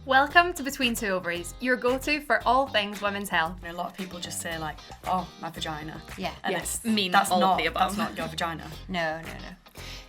Welcome to Between Two Ovaries, your go-to for all things women's health. A lot of people just say like, oh, my vagina. Yeah. And Yes. that's all not, of the above. That's not your vagina. No.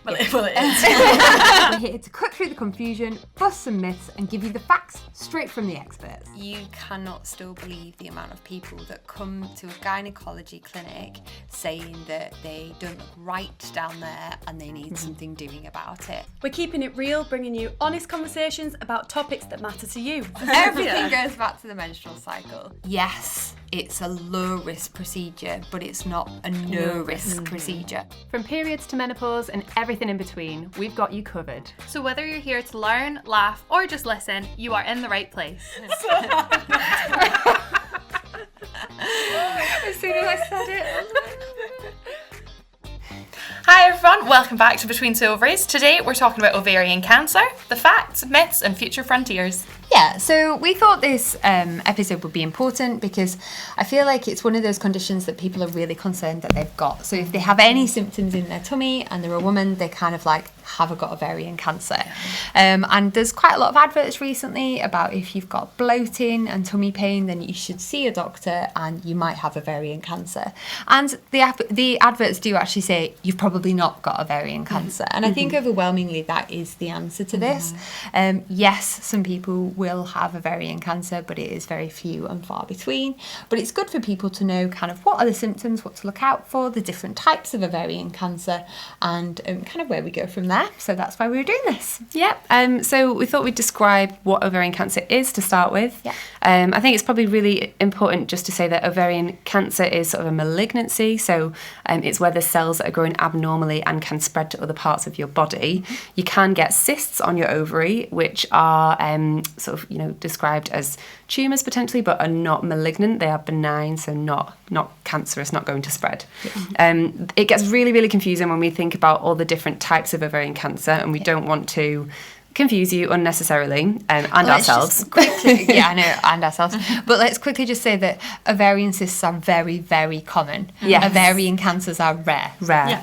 Well, it is. We're here to cut through the confusion, bust some myths, and give you the facts straight from the experts. You cannot still believe the amount of people that come to a gynaecology clinic saying that they don't look right down there and they need something doing about it. We're keeping it real, bringing you honest conversations about topics that matter to you. Everything goes back to the menstrual cycle. Yes, it's a low-risk procedure, but it's not a no-risk procedure. From periods to menopause and everything in between, we've got you covered. So whether you're here to learn, laugh, or just listen, you are in the right place. As soon as I said it. Hi everyone, welcome back to Between Two Ovaries. Today we're talking about ovarian cancer, the facts, myths and future frontiers. Yeah, so we thought this episode would be important because I feel like it's one of those conditions that people are really concerned that they've got. So if they have any symptoms in their tummy and they're a woman, they kind of like, have I got ovarian cancer? And there's quite a lot of adverts recently about if you've got bloating and tummy pain, then you should see a doctor and you might have ovarian cancer. And the adverts do actually say you've probably not got ovarian cancer. And I think overwhelmingly that is the answer to this. Yes, some people will have ovarian cancer, but it is very few and far between. But it's good for people to know kind of what are the symptoms, what to look out for, the different types of ovarian cancer, and kind of where we go from there. So that's why we were doing this. Yep. So we thought we'd describe what ovarian cancer is to start with. Yeah. I think it's probably really important just to say that ovarian cancer is sort of a malignancy. So it's where the cells that are growing abnormally and can spread to other parts of your body. You can get cysts on your ovary, which are sort of, described as tumours potentially, but are not malignant. They are benign, so not cancerous, not going to spread. It gets really, really confusing when we think about all the different types of ovarian cancer, and we don't want to confuse you unnecessarily and ourselves. And ourselves. But let's quickly just say that ovarian cysts are very, very common. Yes. Ovarian cancers are rare.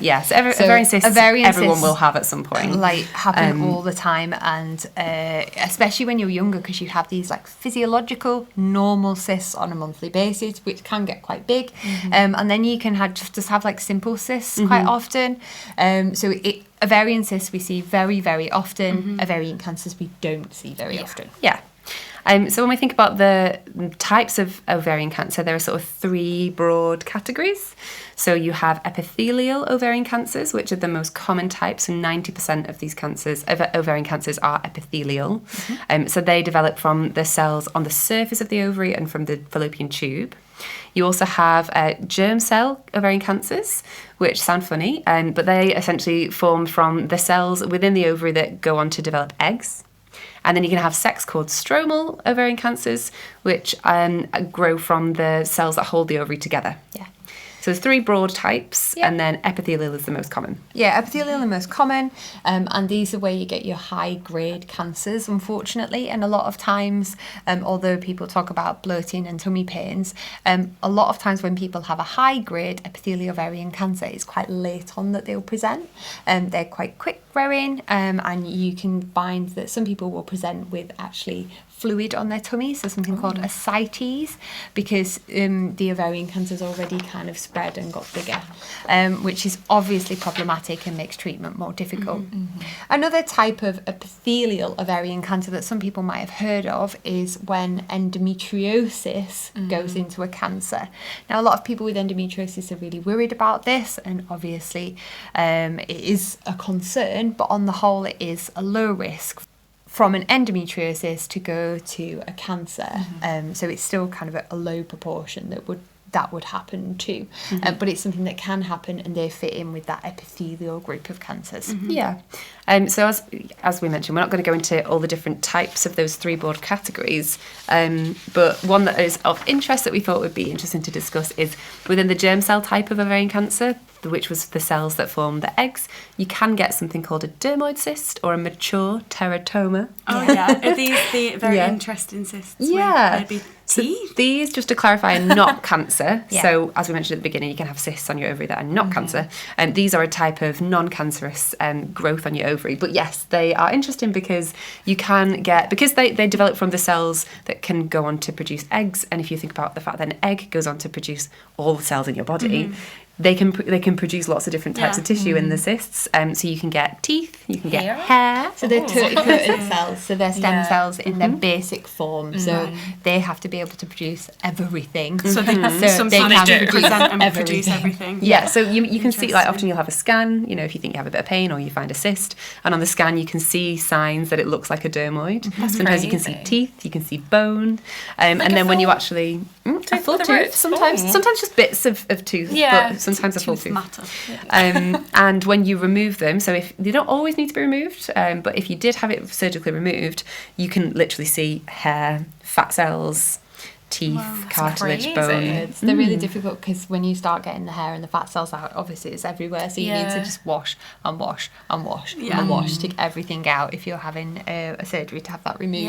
Yes. Ovarian cysts, everyone will have at some point. Like happen all the time, and especially when you're younger, because you have these like physiological normal cysts on a monthly basis, which can get quite big, and then you can just have like simple cysts quite often. Ovarian cysts we see very, very often. Ovarian cancers we don't see very often. Yeah. So when we think about the types of ovarian cancer, there are sort of three broad categories. So you have epithelial ovarian cancers, which are the most common types, and 90% of these cancers, ovarian cancers, are epithelial. So they develop from the cells on the surface of the ovary and from the fallopian tube. You also have germ cell ovarian cancers, which sound funny, but they essentially form from the cells within the ovary that go on to develop eggs. And then you can have sex-cord stromal ovarian cancers, which grow from the cells that hold the ovary together. Yeah. So there's three broad types, and then epithelial is the most common. Yeah, epithelial are the most common, and these are where you get your high-grade cancers, unfortunately. And a lot of times, although people talk about bloating and tummy pains, a lot of times when people have a high-grade epithelial ovarian cancer, it's quite late on that they'll present. They're quite quick-growing, and you can find that some people will present with actually fluid on their tummy, so something called ascites, because the ovarian cancer's already kind of spread and got bigger, which is obviously problematic and makes treatment more difficult. Another type of epithelial ovarian cancer that some people might have heard of is when endometriosis goes into a cancer. Now, a lot of people with endometriosis are really worried about this, and obviously it is a concern, but on the whole it is a low risk from an endometriosis to go to a cancer. So it's still kind of a low proportion that would happen too. But it's something that can happen, and they fit in with that epithelial group of cancers. Yeah. So as we mentioned, we're not going to go into all the different types of those three broad categories. But one that is of interest that we thought would be interesting to discuss is within the germ cell type of ovarian cancer, which was the cells that form the eggs, you can get something called a dermoid cyst or a mature teratoma. Oh yeah, are these the very Yeah. interesting cysts? Yeah. With maybe So teeth? these, just to clarify, are not cancer. Yeah. So as we mentioned at the beginning, you can have cysts on your ovary that are not cancer. And these are a type of non-cancerous growth on your ovary. But yes, they are interesting because you can get, because they develop from the cells that can go on to produce eggs. And if you think about the fact that an egg goes on to produce all the cells in your body, they can produce lots of different types Yeah. of tissue in the cysts. So you can get teeth, you can Hair? get hair. So they're totally coated cells, so they're stem Yeah. cells in their basic form. So they have to be able to produce everything. So they sometimes they can do produce present and produce everything. everything. Yeah, so you can see, like, Interesting. often you'll have a scan, you know, if you think you have a bit of pain or you find a cyst, and on the scan you can see signs that it looks like a dermoid. Sometimes you can see crazy. teeth, you can see bone, and Like a then when you full actually a full with the tooth, roots. sometimes just bits of tooth, Yeah. but sometimes a full tooth. Matter. And when you remove them, so if they don't always need to be removed, but if you did have it surgically removed, you can literally see hair, fat cells, teeth, cartilage, crazy. bone. It's they're really difficult because when you start getting the hair and the fat cells out, obviously it's everywhere. So you need to Yeah. just wash and wash and wash Yeah. and wash to get everything out if you're having a surgery to have that removed.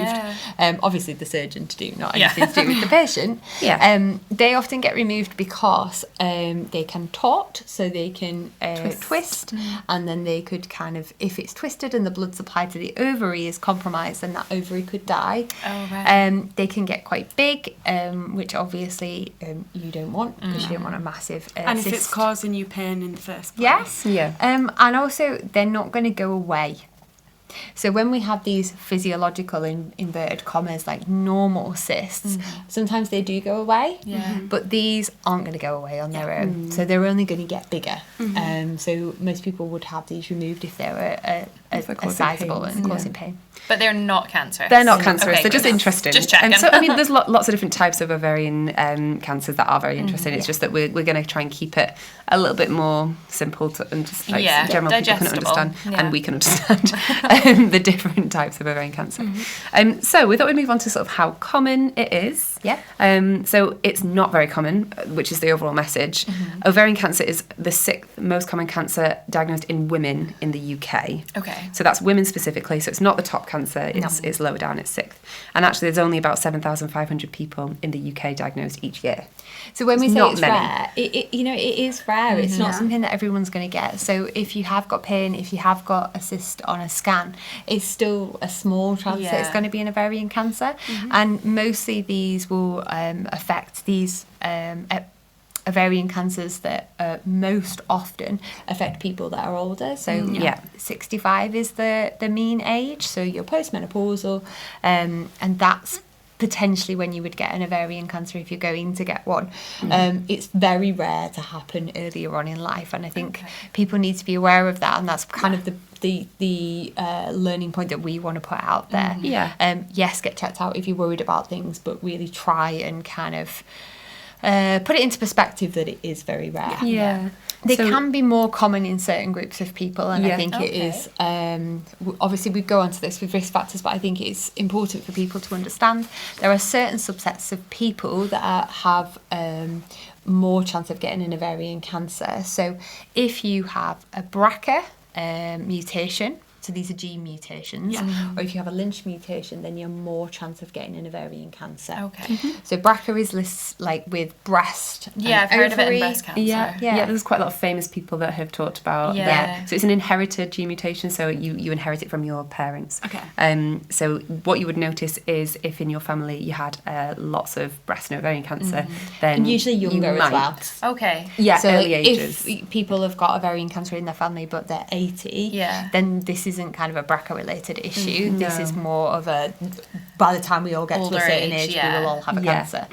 Yeah. Obviously the surgeon to do, not Yeah. anything to do with the patient. Yeah. They often get removed because they can taut, so they can twist, and then they could kind of, if it's twisted and the blood supply to the ovary is compromised, then that ovary could die. Oh, right. They can get quite big, which obviously you don't want because you don't want a massive And if cyst. it's causing you pain in the first place. Yes. Yeah. And also, they're not going to go away. So when we have these physiological, in inverted commas, like normal cysts, sometimes they do go away. Yeah. But these aren't going to go away on their own. So they're only going to get bigger. So most people would have these removed if they were If they're causing sizable pain, and yeah. causing pain. But they're not cancerous. They're not cancerous. Okay, They're just good. interesting. Just checking. So I mean, there's lots of different types of ovarian cancers that are very interesting. It's Yeah. just that we're going to try and keep it a little bit more simple to, and just like Yeah, general people can digestible. understand, Yeah. and we can understand the different types of ovarian cancer. So we thought we'd move on to sort of how common it is. Yeah. So it's not very common, which is the overall message. Ovarian cancer is the 6th most common cancer diagnosed in women in the UK. Okay. So that's women specifically. So it's not the top cancer. It's lower down. It's 6th. And actually, there's only about 7,500 people in the UK diagnosed each year. So when we It's say not it's many. rare, it is rare. It's not Yeah. something that everyone's going to get. So if you have got pain, if you have got a cyst on a scan, it's still a small chance that it's Yeah. going to be an ovarian cancer. And mostly these will affect these ovarian cancers that most often affect people that are older. So Yeah. 65 is the mean age. So you're postmenopausal, and that's potentially when you would get an ovarian cancer if you're going to get one. It's very rare to happen earlier on in life, and I think people need to be aware of that, and that's kind of the learning point that we want to put out there. Yeah. Yes, get checked out if you're worried about things, but really try and kind of put it into perspective that it is very rare. Yeah. They So- can be more common in certain groups of people, and Yeah. I think it is. Obviously, we go on to this with risk factors, but I think it's important for people to understand there are certain subsets of people that have more chance of getting an ovarian cancer. So, if you have a BRCA mutation, so these are gene mutations, or if you have a Lynch mutation, then you're more chance of getting an ovarian cancer. Okay. So BRCA is lists like with breast. Yeah, I've heard of it in ovary. breast cancer. Yeah, there's quite a lot of famous people that have talked about Yeah. that. So it's an inherited gene mutation, so you inherit it from your parents. Okay. So what you would notice is if in your family you had lots of breast and ovarian cancer, then And usually you younger as might- well. Okay. Yeah, So early ages. if people have got ovarian cancer in their family but they're 80, Yeah. then this isn't kind of a BRCA related issue. This No. is more of a, by the time we all get Older to a certain age, age, yeah. we will all have a Yeah. cancer.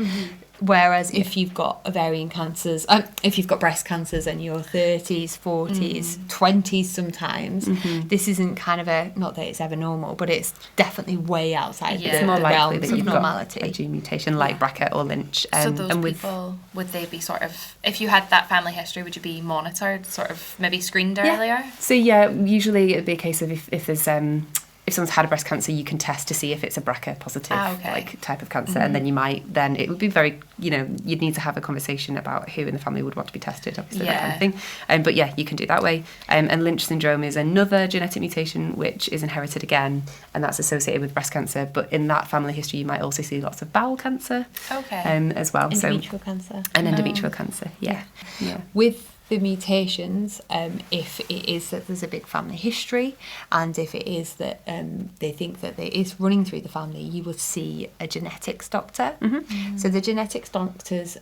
Whereas if you've got ovarian cancers, if you've got breast cancers and you're 30s, 40s, 20s sometimes, this isn't kind of a, not that it's ever normal, but it's definitely way outside Yeah. It's the more likely realms that of you've normality. got a gene mutation like BRCA or Lynch. So those and with people, would they be sort of, if you had that family history, would you be monitored, sort of maybe screened earlier? So yeah, usually it'd be a case of if there's if someone's had a breast cancer, you can test to see if it's a BRCA positive like type of cancer, and then it would be very, you'd need to have a conversation about who in the family would want to be tested, obviously, that kind of thing. But yeah, you can do it that way. And Lynch syndrome is another genetic mutation which is inherited again, and that's associated with breast cancer. But in that family history, you might also see lots of bowel cancer as well. Endometrial cancer. And endometrial cancer, yeah. With the mutations, if it is that there's a big family history, and if it is that they think that it is running through the family, you will see a genetics doctor. So the genetics doctors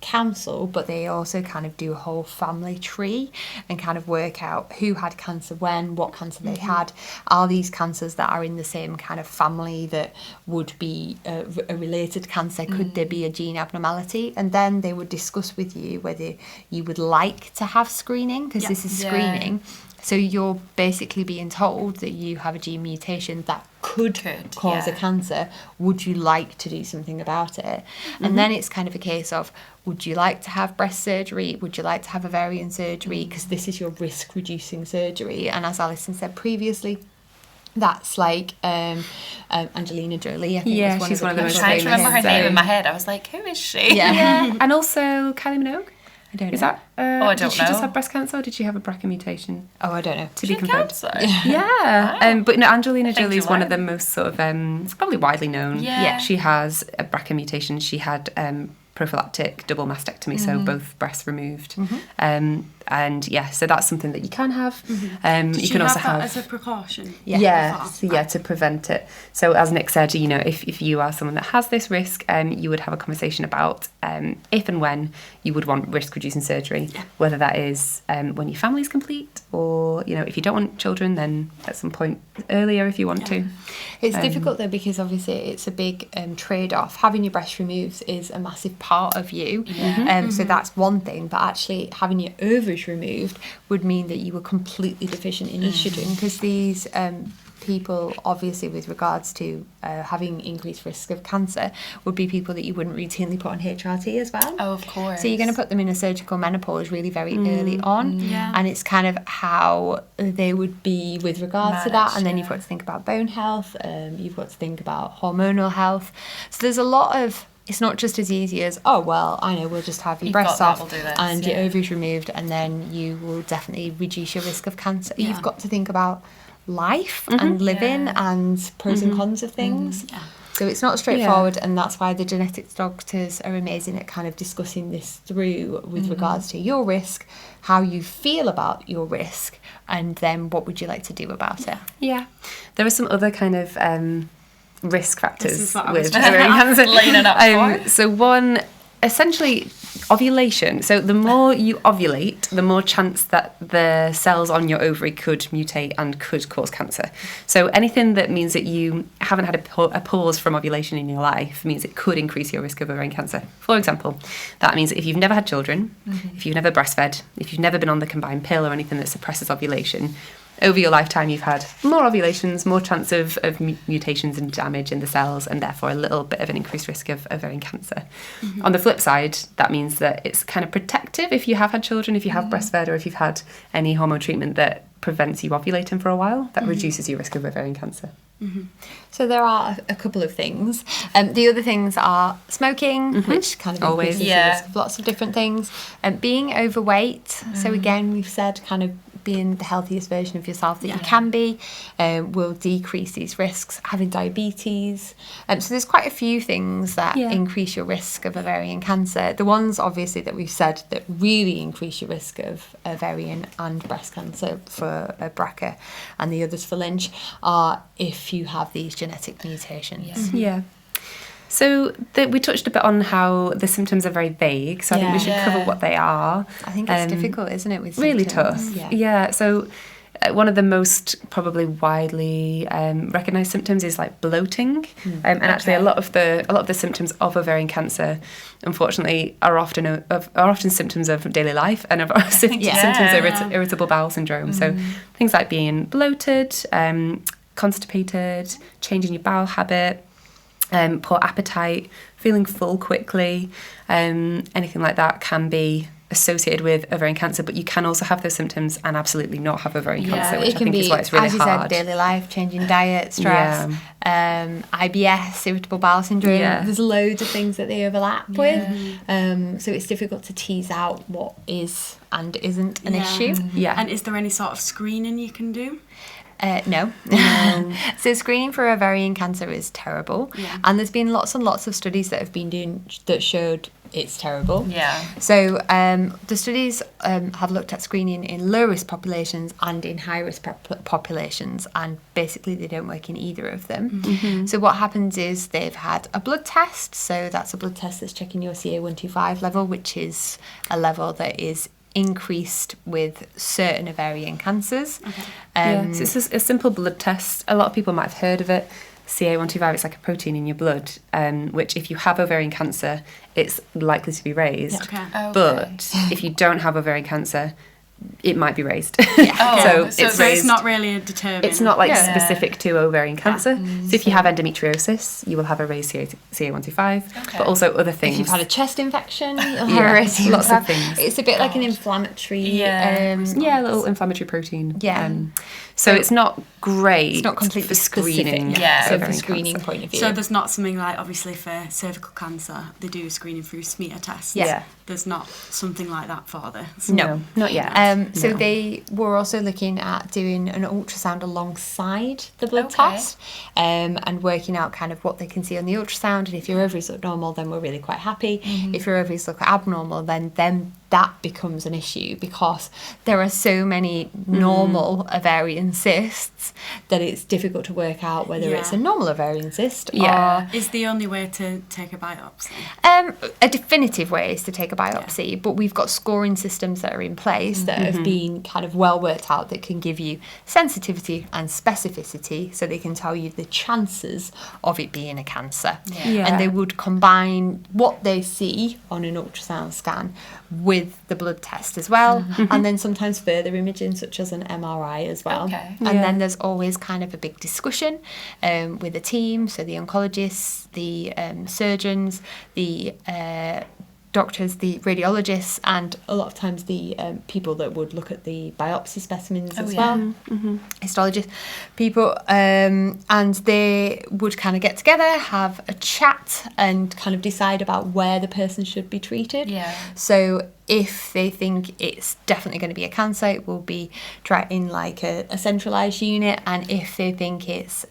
counsel, but they also kind of do a whole family tree and kind of work out who had cancer when, what cancer they had. Are these cancers that are in the same kind of family that would be a related cancer? Could there be a gene abnormality? And then they would discuss with you whether you would like to have screening, because this is screening. So you're basically being told that you have a gene mutation that could cause a cancer. Would you like to do something about it? And then it's kind of a case of, would you like to have breast surgery? Would you like to have ovarian surgery? Because this is your risk reducing surgery. And as Alison said previously, that's like Angelina Jolie, I think. She's one of the most famous. I trying to remember her name in my head. I was like, who is she? And also Kylie Minogue. I don't know. Is that? I don't did she know. just have breast cancer, or did she have a BRCA mutation? Oh, I don't know. To be confirmed. Cancer? Yeah. But no, Angelina Jolie is one July. of the most sort of, it's probably widely known. Yeah. She has a BRCA mutation. She had prophylactic double mastectomy, so both breasts removed. And so that's something that you can have. Did you can also have that have as a precaution? to prevent it. So as Nick said, if you are someone that has this risk, you would have a conversation about if and when you would want risk reducing surgery, whether that is when your family's complete, or if you don't want children, then at some point earlier if you want to. It's difficult though, because obviously it's a big trade-off. Having your breast removed is a massive part of you, so that's one thing, but actually having your ovaries removed would mean that you were completely deficient in estrogen, because these people, obviously, with regards to having increased risk of cancer, would be people that you wouldn't routinely put on HRT as well. Oh, of course. So you're going to put them in a surgical menopause really very early on, and it's kind of how they would be with regards to that. And then you've got to think about bone health, you've got to think about hormonal health. So there's a lot of, it's not just as easy as, oh, well, I know, we'll just have your breasts off and your ovaries removed, and then you will definitely reduce your risk of cancer. You've got to think about life and living and pros and cons of things. So it's not straightforward, and that's why the genetics doctors are amazing at kind of discussing this through with regards to your risk, how you feel about your risk, and then what would you like to do about it. There are some other kind of risk factors with ovarian cancer. So one, essentially, ovulation. So the more you ovulate, the more chance that the cells on your ovary could mutate and could cause cancer. So anything that means that you haven't had a pause from ovulation in your life means it could increase your risk of ovarian cancer. For example, that means that if you've never had children, if you've never breastfed, if you've never been on the combined pill or anything that suppresses ovulation, over your lifetime you've had more ovulations, more chance of mutations and damage in the cells, and therefore a little bit of an increased risk of ovarian cancer. On the flip side, that means that it's kind of protective if you have had children, if you have breastfed, or if you've had any hormone treatment that prevents you ovulating for a while, that reduces your risk of ovarian cancer. So there are a couple of things. The other things are smoking, which kind of increases the risk of lots of different things. Being overweight. So again, we've said kind of being the healthiest version of yourself that you can be will decrease these risks. Having diabetes. So there's quite a few things that increase your risk of ovarian cancer. The ones, obviously, that we've said that really increase your risk of ovarian and breast cancer for BRCA, and the others for Lynch, are if you have these genetic mutations. So we touched a bit on how the symptoms are very vague, so I think we should cover what they are. I think it's difficult, isn't it, with really symptoms? tough. So one of the most probably widely recognised symptoms is like bloating, and actually a lot of the symptoms of ovarian cancer, unfortunately, are often symptoms of daily life and of symptoms of irritable bowel syndrome. So things like being bloated, constipated, changing your bowel habit, poor appetite, feeling full quickly, anything like that can be associated with ovarian cancer, but you can also have those symptoms and absolutely not have ovarian cancer, which it I can think be, is why it's really as you hard. said, daily life, changing diet, stress, IBS, irritable bowel syndrome. Yeah. There's loads of things that they overlap with. So it's difficult to tease out what is and isn't an issue. Yeah. And is there any sort of screening you can do? No. So screening for ovarian cancer is terrible. Yeah. And there's been lots and lots of studies that have been done that showed it's terrible. Yeah. So the studies have looked at screening in low-risk populations and in high-risk populations, and basically they don't work in either of them. So what happens is they've had a blood test. So that's a blood test that's checking your CA125 level, which is a level that is increased with certain ovarian cancers. So it's a simple blood test. A lot of people might have heard of it. CA125, it's like a protein in your blood, which if you have ovarian cancer, it's likely to be raised. Okay. But if you don't have ovarian cancer, it might be raised. Oh, so So raised. it's not really a determinant. It's not like Yeah. specific to ovarian cancer. So if you have endometriosis, you will have a raised CA125, Okay. but also other things. If you've had a chest infection, you'll have Yeah, a raised lots of CA125. things. It's a bit like an inflammatory. Yeah. a little inflammatory protein. Yeah. So it's not great. It's not completely for screening. specific. Yeah. So for ovarian screening cancer. point of view. So there's not something like, obviously for cervical cancer, they do screening through smear tests. Yeah. There's not something like that for this. No, not yet. So No. they were also looking at doing an ultrasound alongside the blood Okay. test, and working out kind of what they can see on the ultrasound. And if your ovaries look normal, then we're really quite happy. If your ovaries look abnormal, then that becomes an issue, because there are so many normal ovarian cysts that it's difficult to work out whether it's a normal ovarian cyst Yeah. Is the only way to take a biopsy? or a definitive way is to take a biopsy, but we've got scoring systems that are in place that have been kind of well worked out that can give you sensitivity and specificity, so they can tell you the chances of it being a cancer. Yeah. And they would combine what they see on an ultrasound scan with the blood test as well, and then sometimes further imaging such as an MRI as well. Okay. And then there's always kind of a big discussion with the team, so the oncologists, the surgeons, the doctors, the radiologists, and a lot of times the people that would look at the biopsy specimens as well, histologists, people, and they would kind of get together, have a chat, and kind of decide about where the person should be treated. Yeah. So if they think it's definitely going to be a cancer, it will be in like a centralised unit, and if they think it's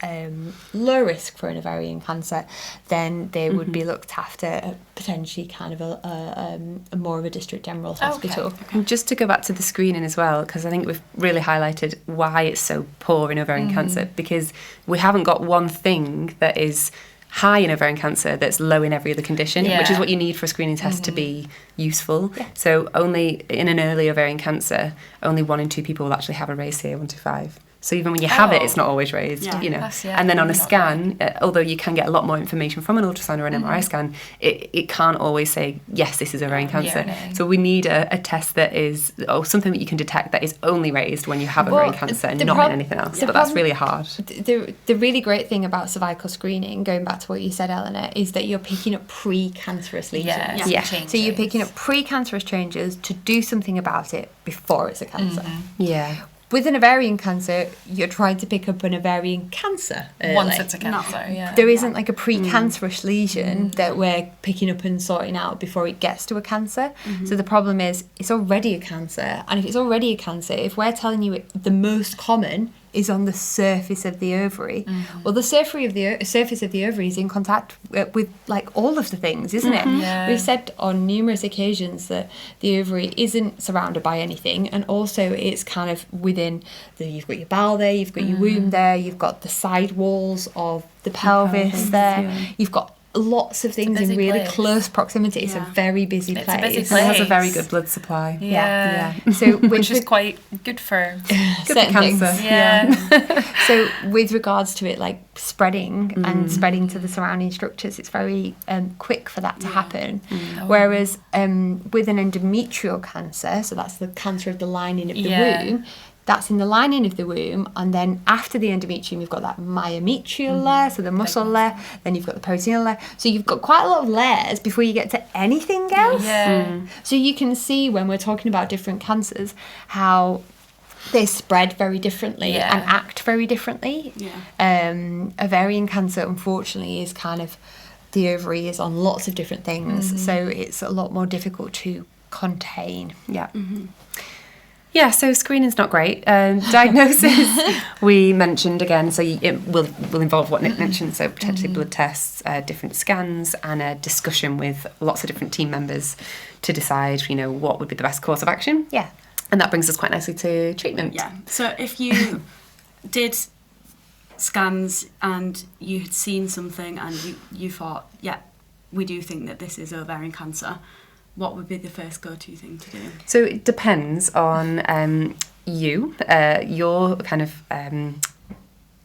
low risk for an ovarian cancer, then they would be looked after potentially kind of a more of a district general hospital. And just to go back to the screening as well, because I think we've really highlighted why it's so poor in ovarian cancer, because we haven't got one thing that is high in ovarian cancer that's low in every other condition, which is what you need for a screening test to be useful. So only in an early ovarian cancer, only 1 in 2 people will actually have a raised CA125. So even when you have it, it's not always raised, Yeah. you know. That's- And then on a not scan, although you can get a lot more information from an ultrasound or an MRI scan, it can't always say, yes, this is ovarian cancer. no. So we need a test that is, or something that you can detect that is only raised when you have ovarian cancer and not in anything else. the But that's problem- really hard. The really great thing about cervical screening, going back to what you said, Eleanor, is that you're picking up pre-cancerous lesions. Yeah. So you're picking up pre-cancerous changes to do something about it before it's a cancer. Yeah. With an ovarian cancer, you're trying to pick up an ovarian cancer early. Once it's a cancer, yeah. There isn't like a pre-cancerous lesion that we're picking up and sorting out before it gets to a cancer. So the problem is it's already a cancer. And if it's already a cancer, if we're telling you the most common is on the surface of the ovary, well, the surface of the ovary is in contact with like all of the things, isn't it? Yeah. We've said on numerous occasions that the ovary isn't surrounded by anything, and also it's kind of within you've got your bowel there, you've got your womb there, you've got the side walls of the pelvis there, you've got lots of things in busy really place. close proximity. It's a very busy It's place. a busy And it has a very place. good blood supply. Yeah. So Which is quite good for certain things. cancer. yeah. So with regards to it like spreading and spreading to the surrounding structures, it's very quick for that to happen. Whereas with an endometrial cancer, so that's the cancer of the lining of the womb, that's in the lining of the womb, and then after the endometrium, you've got that myometrial layer, so the muscle layer, then you've got the protein layer. So you've got quite a lot of layers before you get to anything else. Yeah. So you can see when we're talking about different cancers how they spread very differently Yeah. and act very differently. Ovarian cancer, unfortunately, is kind of, the ovary is on lots of different things, so it's a lot more difficult to contain. Yeah. Yeah, so screening's not great. Diagnosis, we mentioned again, so it will involve what Nick mentioned, so potentially blood tests, different scans, and a discussion with lots of different team members to decide, what would be the best course of action. Yeah. And that brings us quite nicely to treatment. Yeah. So if you did scans and you had seen something and you thought, yeah, we do think that this is ovarian cancer, what would be the first go-to thing to do? So it depends on your kind of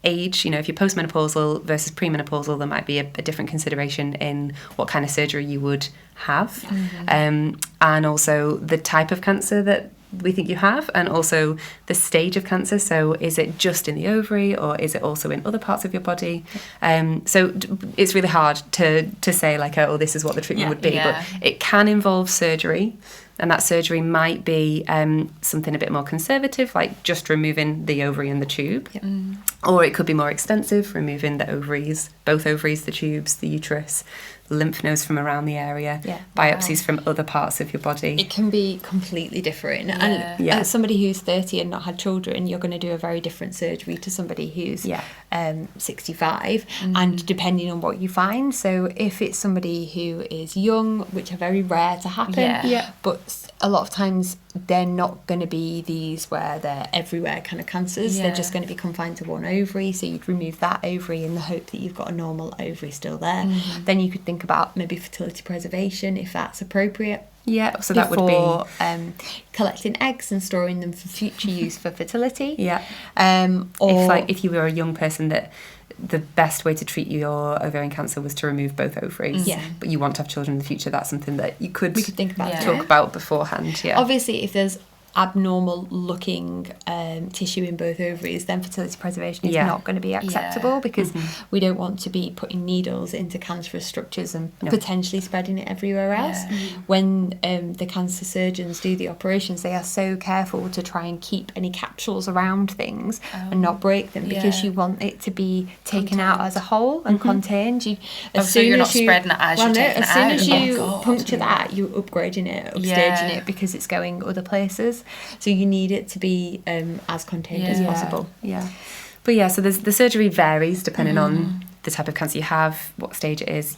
age. If you're postmenopausal versus premenopausal, there might be a different consideration in what kind of surgery you would have, and also the type of cancer that we think you have, and also the stage of cancer. So is it just in the ovary, or is it also in other parts of your body? So it's really hard to say like, oh, this is what the treatment would be, but it can involve surgery, and that surgery might be something a bit more conservative, like just removing the ovary and the tube, or it could be more extensive, removing the ovaries, both ovaries, the tubes, the uterus, lymph nodes from around the area, biopsies from other parts of your body. It can be completely different. And as somebody who's 30 and not had children, you're going to do a very different surgery to somebody who's 65, and depending on what you find. So if it's somebody who is young, which are very rare to happen, but a lot of times they're not going to be these where they're everywhere kind of cancers. They're just going to be confined to one ovary, so you'd remove that ovary in the hope that you've got a normal ovary still there. Then you could think about maybe fertility preservation if that's appropriate. Yeah, so that would be collecting eggs and storing them for future use for fertility. Or if you were a young person, that the best way to treat your ovarian cancer was to remove both ovaries, but you want to have children in the future, that's something that we could think about talk about beforehand. Obviously, if there's abnormal looking tissue in both ovaries, then fertility preservation is not going to be acceptable, because we don't want to be putting needles into cancerous structures and potentially spreading it everywhere else. When the cancer surgeons do the operations, they are so careful to try and keep any capsules around things and not break them, because you want it to be taken out as a whole and contained. So you're not spreading it as you're taking it out. As soon as you puncture that, you're upgrading it, upstaging it, because it's going other places. So you need it to be as contained as possible. But so the surgery varies depending on the type of cancer you have, what stage it is,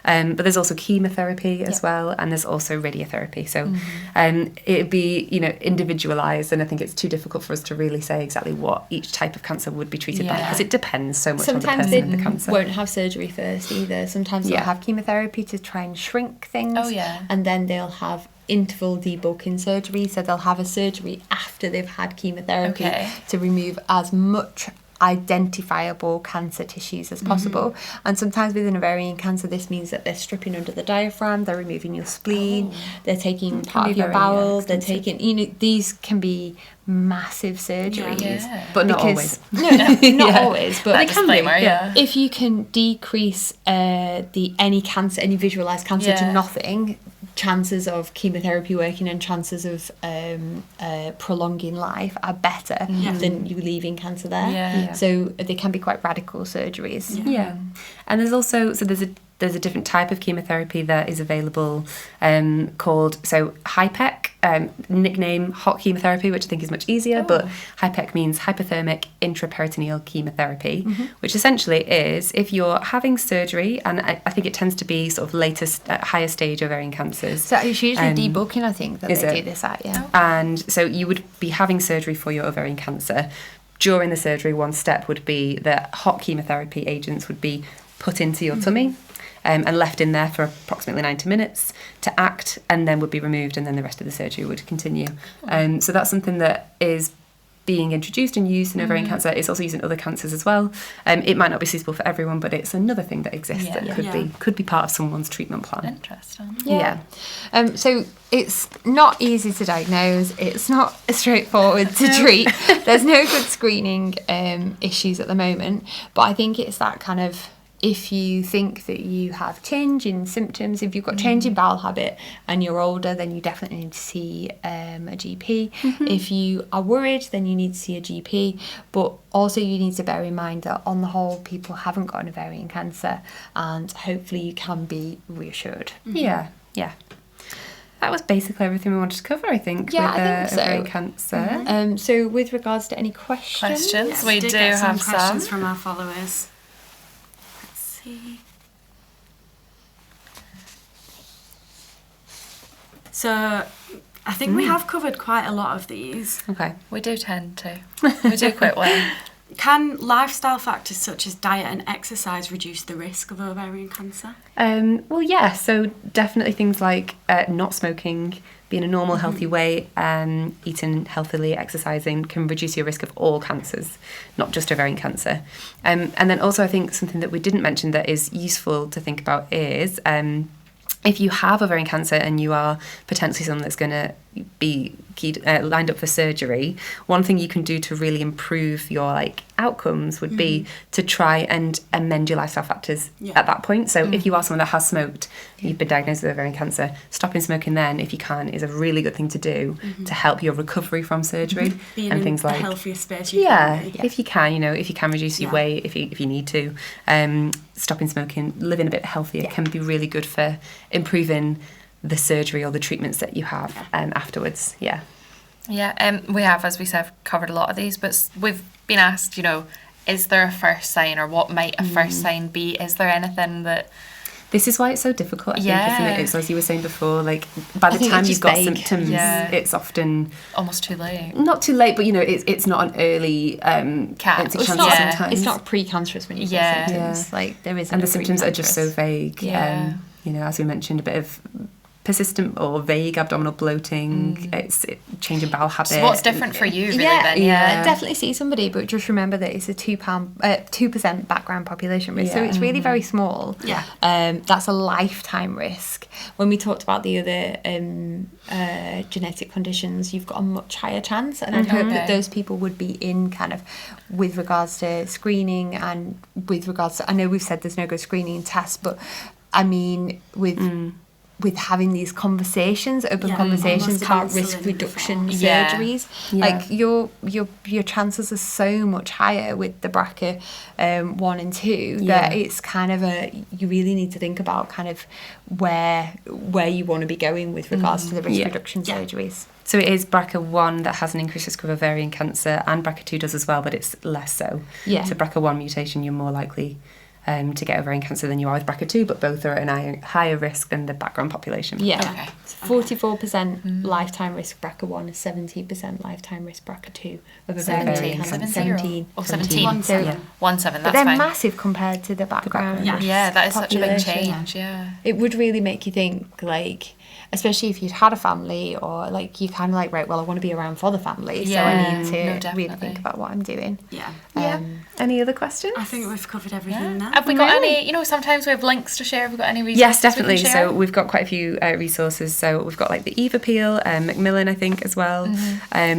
but there's also chemotherapy as well, and there's also radiotherapy. So it'd be individualised, and I think it's too difficult for us to really say exactly what each type of cancer would be treated by, because it depends so much on the person and the cancer. Sometimes they won't have surgery first either. Sometimes they'll have chemotherapy to try and shrink things, and then they'll have interval debulking surgery, so they'll have a surgery after they've had chemotherapy to remove as much identifiable cancer tissues as possible. And sometimes with an ovarian cancer, this means that they're stripping under the diaphragm, they're removing your spleen, they're taking part of your bowels, they're taking, these can be massive surgeries, but not always. Not always, but they can be. If you can decrease any visualized cancer to nothing, chances of chemotherapy working and chances of prolonging life are better than you leaving cancer there. So they can be quite radical surgeries. And there's also there's a different type of chemotherapy that is available called HIPEC, nickname hot chemotherapy, which I think is much easier, but HIPEC means hypothermic intraperitoneal chemotherapy, which essentially is if you're having surgery, and I think it tends to be sort of higher stage ovarian cancers. So it's usually debulking, I think, that they do this at, And so you would be having surgery for your ovarian cancer. During the surgery, one step would be that hot chemotherapy agents would be put into your tummy, and left in there for approximately 90 minutes to act, and then would be removed, and then the rest of the surgery would continue. So that's something that is being introduced and used in ovarian cancer. It's also used in other cancers as well. It might not be suitable for everyone, but it's another thing that exists that could be part of someone's treatment plan. Interesting. Yeah. So it's not easy to diagnose. It's not straightforward to treat. There's no good screening issues at the moment. But I think it's that kind of, if you think that you have change in symptoms, if you've got change in bowel habit and you're older, then you definitely need to see a GP. If you are worried, then you need to see a GP. But also you need to bear in mind that on the whole, people haven't got an ovarian cancer, and hopefully you can be reassured. Yeah. That was basically everything we wanted to cover, I think, Yeah, with I think so. ovarian cancer. So with regards to any questions? Questions? Yes, We did do get some have questions some. from our followers. Let's see. So I think we have covered quite a lot of these. Okay. We do tend to. We do quite well. Can lifestyle factors such as diet and exercise reduce the risk of ovarian cancer? Well, yeah, so definitely things like not smoking, being a normal, healthy weight, eating healthily, exercising can reduce your risk of all cancers, not just ovarian cancer. And then also I think something that we didn't mention that is useful to think about is if you have ovarian cancer and you are potentially someone that's going to be lined up for surgery, one thing you can do to really improve your outcomes would be to try and amend your lifestyle factors at that point. So if you are someone that has smoked, you've been diagnosed with ovarian cancer, stopping smoking then, if you can, is a really good thing to do to help your recovery from surgery. Being and in things the like healthiest space you can be. if you can, if you can reduce your weight, if you need to, stopping smoking, living a bit healthier can be really good for improving the surgery or the treatments that you have afterwards. Yeah, we have, as we said, covered a lot of these, but we've been asked, is there a first sign, or what might a first sign be? Is there anything that... This is why it's so difficult, I think, isn't it? It's, as you were saying before, by I the think time it's you've just got vague. symptoms, it's often... almost too late. Not too late, but, it's not an early Catch. cancer It's sometimes. it's not precancerous when you get symptoms. There isn't. And a the symptoms are just so precancerous. vague. Yeah. As we mentioned, a bit of persistent or vague abdominal bloating, it's changing bowel habit. So what's different for you, really, then? Yeah. Definitely see somebody, but just remember that it's a 2% background population risk, so it's really very small. Yeah. That's a lifetime risk. When we talked about the other genetic conditions, you've got a much higher chance, and I'd hope that those people would be in kind of with regards to screening and with regards to, I know we've said there's no good screening tests, but I mean with having these conversations, open conversations about risk reduction surgeries, your chances are so much higher with the BRCA 1 and 2 that it's kind of you really need to think about kind of where you want to be going with regards to the risk reduction surgeries. So it is BRCA1 that has an increased risk of ovarian cancer, and BRCA2 does as well, but it's less so. Yeah. So BRCA1 mutation, you're more likely to get ovarian cancer than you are with BRCA2, but both are at a higher risk than the background population. Yeah. Okay. 44% lifetime risk BRCA1 is 17% lifetime risk BRCA2 of ovarian 17. cancer. 17. Oh, 17. 1-7. So, 1-7, that's but they're fine. massive compared to the background. Yeah, that is such a big population. change, yeah. It would really make you think, especially if you'd had a family, or you kind of right, well, I want to be around for the family, so I need to really think about what I'm doing. Yeah. Any other questions? I think we've covered everything now. Have we got any, sometimes we have links to share. Have we got any resources? Yes, definitely. We can share? So we've got quite a few resources. So we've got the Eve Appeal, Macmillan, I think, as well.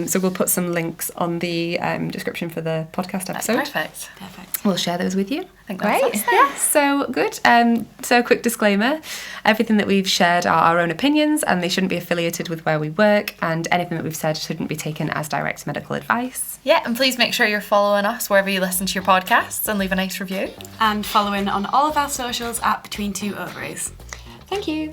So we'll put some links on the description for the podcast That's episode. perfect. We'll share those with you. I think that's Great. us. Yeah, so good. So quick disclaimer, everything that we've shared are our own opinions and they shouldn't be affiliated with where we work, and anything that we've said shouldn't be taken as direct medical advice. Yeah, and please make sure you're following us wherever you listen to your podcasts and leave a nice review. And following on all of our socials at Between Two Ovaries. Thank you.